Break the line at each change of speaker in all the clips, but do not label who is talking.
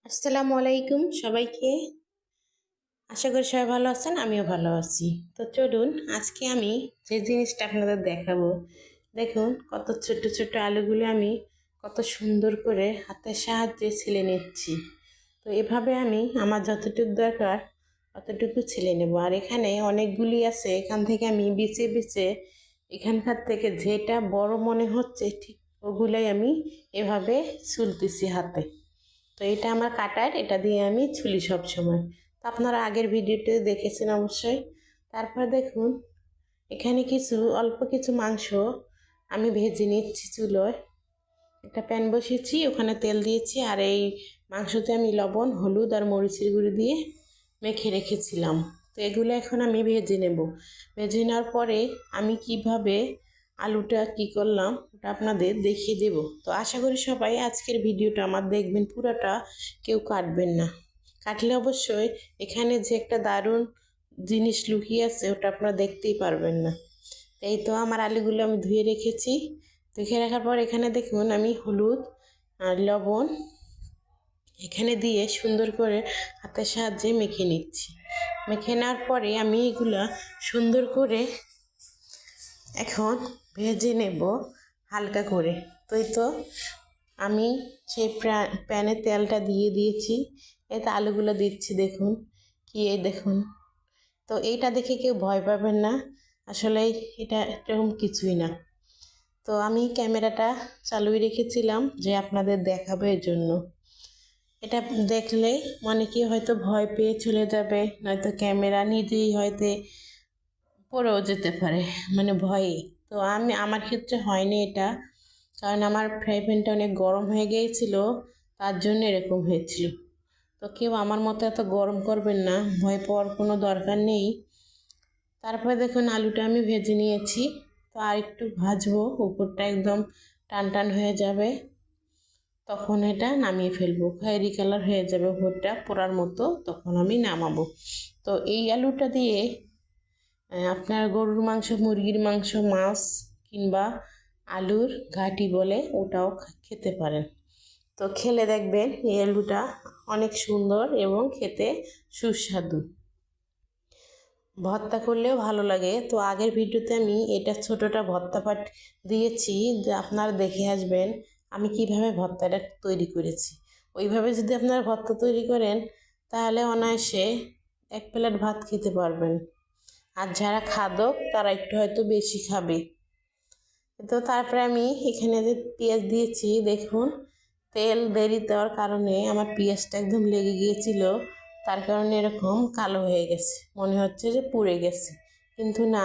আসসালামু আলাইকুম সবাইকে। আশা করি সবাই ভালো আছেন, আমিও ভালো আছি। তো চলুন আজকে আমি যে জিনিসটা আপনাদের দেখাবো, দেখুন কত ছোট ছোট আলুগুলো আমি কত সুন্দর করে হাতের সাহায্যে ছিলে নিচ্ছি। তো এভাবে আমি আমার যতটুকু দরকার অতটুকু ছিলে নেব। আর এখানে অনেকগুলি আছে, এখান থেকে আমি বিছে বিছে এখানকার থেকে যেটা বড় মনে হচ্ছে ঠিক ওগুলাই আমি এভাবে ছুলতেছি হাতে। তো এটা আমার কাটার, এটা দিয়ে আমি ছুলি সব সময়। তো আপনারা আগের ভিডিওতে দেখেছেন অবশ্যই। তারপর দেখুন এখানে অল্প কিছু মাংস আমি ভেজে নিচ্ছি চুলোয়। একটা প্যান বসিয়েছি, ওখানে তেল দিয়েছি, আর এই মাংসতে আমি লবণ, হলুদ আর মরিচের গুঁড়ো দিয়ে মেখে রেখেছিলাম। তো এগুলো এখন আমি ভেজে নেব। ভেজে নেওয়ার পরে আমি কিভাবে আলুটা কি করলাম ওটা আপনাদের দেখিয়ে দেব। তো আশা করি সবাই আজকের ভিডিওটা আমার দেখবেন, পুরোটা কেউ কাটবেন না। কাটলে অবশ্যই এখানে যে একটা দারুণ জিনিস লুকিয়ে আছে ওটা আপনারা দেখতেই পারবেন না। এই তো আমার আলুগুলো আমি ধুয়ে রেখেছি। ধুয়ে রাখার পর এখানে দেখুন আমি হলুদ আর লবণ এখানে দিয়ে সুন্দর করে হাতের সাহায্যে মেখে নিচ্ছি। মেখে নেওয়ার পরে আমি এগুলা সুন্দর করে এখন ভেজে নেব হালকা করে। তো আমি সেই প্যানে তেলটা দিয়ে দিয়েছি, এতে আলুগুলো দিচ্ছি। দেখুন এই দেখুন। তো এইটা দেখে কেউ ভয় পাবেন না, আসলে এটা এরকম কিছুই না। তো আমি ক্যামেরাটা চালুই রেখেছিলাম যে আপনাদের দেখাবো এর জন্য। এটা দেখলে অনেকেই হয়তো ভয় পেয়ে চলে যাবে, নয়তো ক্যামেরা নিজেই হয়তো পড়েও যেতে পারে, ভয়ে। তো আমার ক্ষেত্রে হয়নি এটা, কারণ আমার ফ্রাই প্যানটা অনেক গরম হয়ে গিয়েছিল, তার জন্য এরকম হয়েছিল। তো কেউ আমার মতো এত গরম করবেন না, ভয় পাওয়ার কোনো দরকার নেই। তারপরে দেখুন আলুটা আমি ভেজে নিয়েছি। তো আর একটু ভাজবো, উপরটা একদম টান টান হয়ে যাবে, তখন এটা নামিয়ে ফেলবো। খয়েরি কালার হয়ে যাবে উপরটা পোড়ার মতো, তখন আমি নামাবো। তো এই আলুটা দিয়ে আপনার গরুর মাংস, মুরগির মাংস, মাছ কিংবা আলুর ঘাটি বলে ওটাও খেতে পারেন। তো খেলে দেখবেন এই আলুটা অনেক সুন্দর এবং খেতে সুস্বাদু। ভর্তা করলেও ভালো লাগে। তো আগের ভিডিওতে আমি এটা ছোটোটা ভর্তা দিয়েছি, যে আপনারা দেখে আসবেন আমি কিভাবে ভর্তাটা তৈরি করেছি। ওইভাবে যদি আপনারা ভর্তা তৈরি করেন তাহলে অনায়াসে 1 প্লেট ভাত খেতে পারবেন। আর যারা খাদক তারা একটু হয়তো বেশি খাবে। তো তারপরে আমি এখানে যে পেঁয়াজ দিয়েছি, দেখুন তেল দেরি দেওয়ার কারণে আমার পেঁয়াজটা একদম লেগে গিয়েছিল, তার কারণে এরকম কালো হয়ে গেছে, মনে হচ্ছে যে পুড়ে গেছে। কিন্তু না,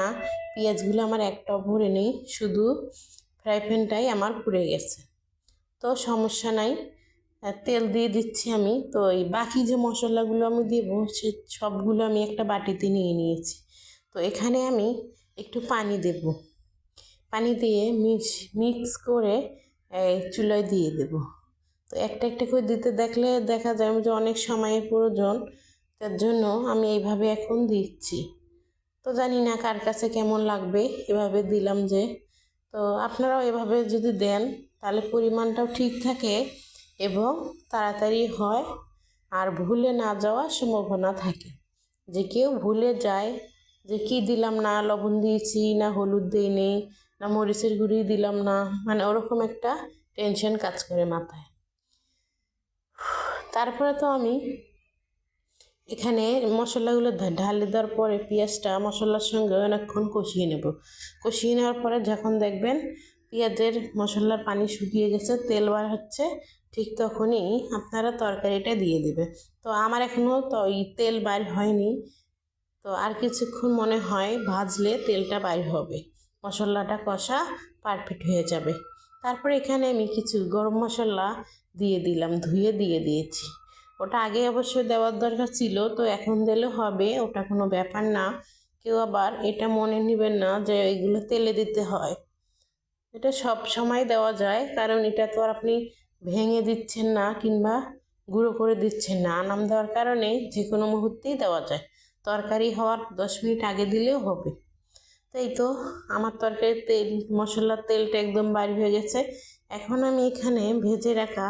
পেঁয়াজগুলো আমার একটাও পুড়ে নেই, শুধু ফ্রাই প্যানটাই আমার পুড়ে গেছে। তো সমস্যা নাই, তেল দিয়ে দিচ্ছি আমি। তো এই বাকি যে মশলাগুলো আমি দেবো সে সবগুলো আমি একটা বাটিতে নিয়ে নিয়েছি। তো এখানে আমি একটু পানি দেব, পানি দিয়ে মিক্স করে চুলায় দিয়ে দেব। তো একটা একটা করে দিতে দেখলে দেখা যায় যে অনেক সময়ের প্রয়োজন, তার জন্য আমি এইভাবে এখন দিচ্ছি। তো জানি না কার কাছে কেমন লাগবে, এভাবে দিলাম যে। তো আপনারাও এভাবে যদি দেন তাহলে পরিমাণটাও ঠিক থাকে এবং তাড়াতাড়ি হয়, আর ভুলে না যাওয়ার সম্ভাবনা থাকে। যে কেউ ভুলে যায় যে কি দিলাম না, লবণ দিয়েছি না হলুদ দিইনি না মরিচের গুঁড়ি দিলাম না, ওরকম একটা টেনশন কাজ করে মাথায়। তারপরে তো আমি এখানে মশলাগুলো ঢালে দেওয়ার পরে পেঁয়াজটা মশলার সঙ্গে অনেকক্ষণ কষিয়ে নেব। কষিয়ে নেওয়ার পরে যখন দেখবেন পেঁয়াজের মশলার পানি শুকিয়ে গেছে, তেল বার হচ্ছে, ঠিক তখনই আপনারা তরকারিটা দিয়ে দেবে। তো আমার এখনও তো তেল বার হয়নি, তো আর কিছুক্ষণ মনে হয় ভাজলে তেলটা বাইর হবে, মশলাটা কষা পারফেক্ট হয়ে যাবে। তারপরে এখানে আমি কিছু গরম মশলা দিয়ে দিলাম, ধুয়ে দিয়ে দিয়েছি। ওটা আগে অবশ্যই দেওয়ার দরকার ছিল, তো এখন দিলে হবে, ওটা কোনো ব্যাপার না। কেউ আবার এটা মনে নেবেন না যে এগুলো তেলে দিতে হয়, এটা সব সময় দেওয়া যায়, কারণ এটা তো আর আপনি ভেঙে দিচ্ছেন না কিংবা গুঁড়ো করে দিচ্ছেন না। আনাম দেওয়ার কারণে যে কোনো মুহূর্তেই দেওয়া যায়, তরকারি হওয়ার 10 মিনিট আগে দিলেও হবে। তাই তো আমার তরকারির তেল, মশলার তেলটা একদম বাইরে হয়ে গেছে। এখন আমি এখানে ভেজে রাখা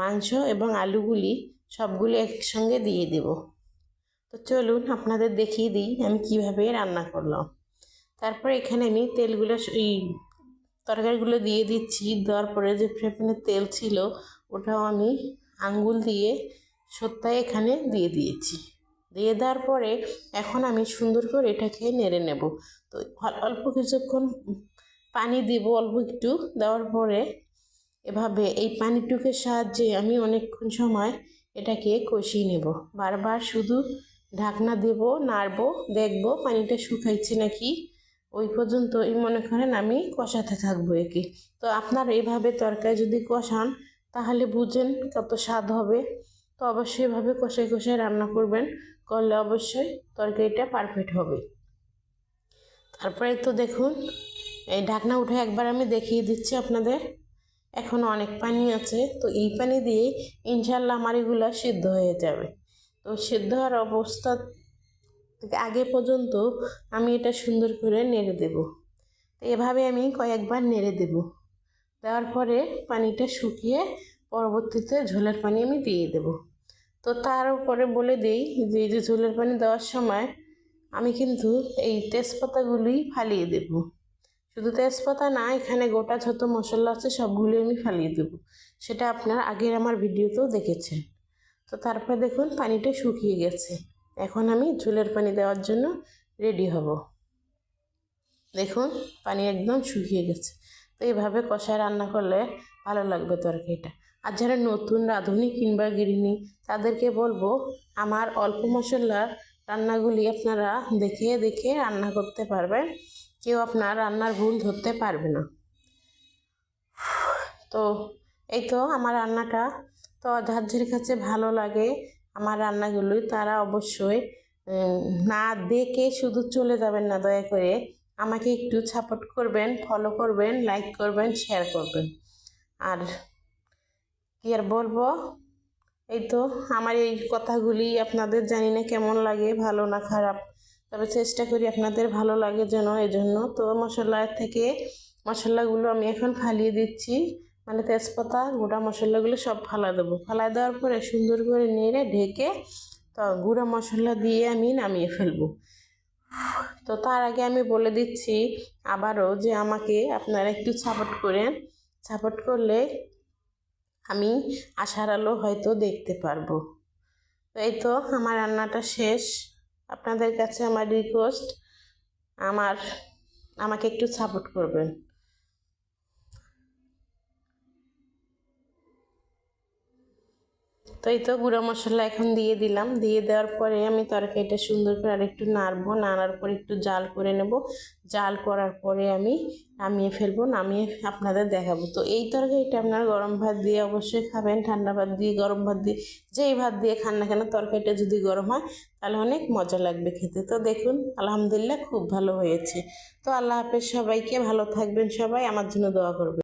মাংস এবং আলুগুলি সবগুলো একসঙ্গে দিয়ে দেব। তো চলুন আপনাদের দেখিয়ে দিই আমি কিভাবে রান্না করলাম। তারপর এখানে আমি তেলগুলো এই তরকারিগুলো দিয়ে দিচ্ছি। দেওয়ার পরে যে ফ্রাইপ্যানে তেল ছিল ওটাও আমি আঙ্গুল দিয়ে সত্যায় এখানে দিয়ে দিয়েছি। দিয়ে দেওয়ার পরে এখন আমি সুন্দর করে এটাকে নেড়ে নেব। তো অল্প কিছুক্ষণ পানি দেব, অল্প একটু দেওয়ার পরে এভাবে এই পানিটুকের সাহায্যে আমি অনেকক্ষণ সময় এটাকে কষিয়ে নেব। বারবার শুধু ঢাকনা দেব, নাড়বো, দেখব পানিটা শুকাইছে নাকি, ওই পর্যন্ত এই মনে করেন আমি কষাতে থাকবো একে। তো আপনার এইভাবে তরকারি যদি কষান তাহলে বুঝেন কত স্বাদ হবে। তো অবশ্যই এভাবে কষাই কষাই রান্না করবেন, করলে অবশ্যই তরকারিটা পারফেক্ট হবে। তারপরে তো দেখুন এই ঢাকনা উঠে একবার আমি দেখিয়ে দিচ্ছি আপনাদের। এখন অনেক পানি আছে, তো এই পানি দিয়ে ইনশাল্লাহ আমার এগুলো সিদ্ধ হয়ে যাবে। তো সিদ্ধ হওয়ার অবস্থা আগে পর্যন্ত আমি এটা সুন্দর করে নেড়ে দেব। তো এভাবে আমি কয়েকবার নেড়ে দেব। দেওয়ার পরে পানিটা শুকিয়ে পরবর্তীতে ঝোলের পানি আমি দিয়ে দেব। তো তার উপরে বলে দিই যে এই যে ঝোলের পানি দেওয়ার সময় আমি কিন্তু এই তেজপাতাগুলি ফালিয়ে দেব। শুধু তেজপাতা না, এখানে গোটা যত মশলা আছে সবগুলি আমি ফালিয়ে দেব। সেটা আপনার আগের আমার ভিডিওতেও দেখেছেন। তো তারপর দেখুন পানিটা শুকিয়ে গেছে। এখন আমি ঝোলের পানি দেওয়ার জন্য রেডি হব। দেখুন পানি একদম শুকিয়ে গেছে। তো এইভাবে কষায় রান্না করলে ভালো লাগবে তরকারিটা। আর যারা নতুন রাঁধুনি কিংবা গৃহিণী তাদেরকে বলবো আমার অল্প মশলার রান্নাগুলি আপনারা দেখে দেখে রান্না করতে পারবেন। কেউ আপনার রান্নার ভুল ধরতে পারবে না। তো এই তো আমার রান্নাটা, তো যার কাছে ভালো লাগে আমার রান্নাগুলোই তারা অবশ্যই না দেখে শুধু চলে যাবেন না, দয়া করে আমাকে একটু সাপোর্ট করবেন, ফলো করবেন, লাইক করবেন, শেয়ার করবেন। আর কি আর বলবো, এই তো আমার এই কথাগুলি আপনাদের জানি না কেমন লাগে, ভালো না খারাপ, তবে চেষ্টা করি আপনাদের ভালো লাগে যেন, এজন্য। তো মশলাগুলো আমি এখন ফালিয়ে দিচ্ছি, মানে তেজপাতা গোটা মশলাগুলো সব ফালা দেবো। ফালা দেওয়ার পরে সুন্দর করে নেড়ে ঢেকে তো গুঁড়া মশলা দিয়ে আমি নামিয়ে ফেলবো। তো তার আগে আমি বলে দিচ্ছি আবারও যে আমাকে আপনারা একটু সাপোর্ট করেন। সাপোর্ট করলে আমি আশার আলো হয়তো দেখতে পারবো। তো এই তো আমার রান্নাটা শেষ। আপনাদের কাছে আমার রিকোয়েস্ট, আমাকে একটু সাপোর্ট করবেন। তো এই তো গুঁড়ো মশলা এখন দিয়ে দিলাম। দিয়ে দেওয়ার পরে আমি তরকারিটা সুন্দর করে আরেকটু নাড়বো, নাড়ার পরে একটু জাল করে নেব। জাল করার পরে আমি নামিয়ে ফেলবো, নামিয়ে আপনাদের দেখাবো। তো এই তরকারিটা আপনারা গরম ভাত দিয়ে অবশ্যই খাবেন, ঠান্ডা ভাত দিয়ে, গরম ভাত দিয়ে, যেই ভাত দিয়ে খান না কেন তরকারিটা যদি গরম হয় তাহলে অনেক মজা লাগবে খেতে। তো দেখুন আলহামদুলিল্লাহ খুব ভালো হয়েছে। তো আল্লাহ হাফেজ সবাইকে, ভালো থাকবেন সবাই, আমার জন্য দোয়া করবেন।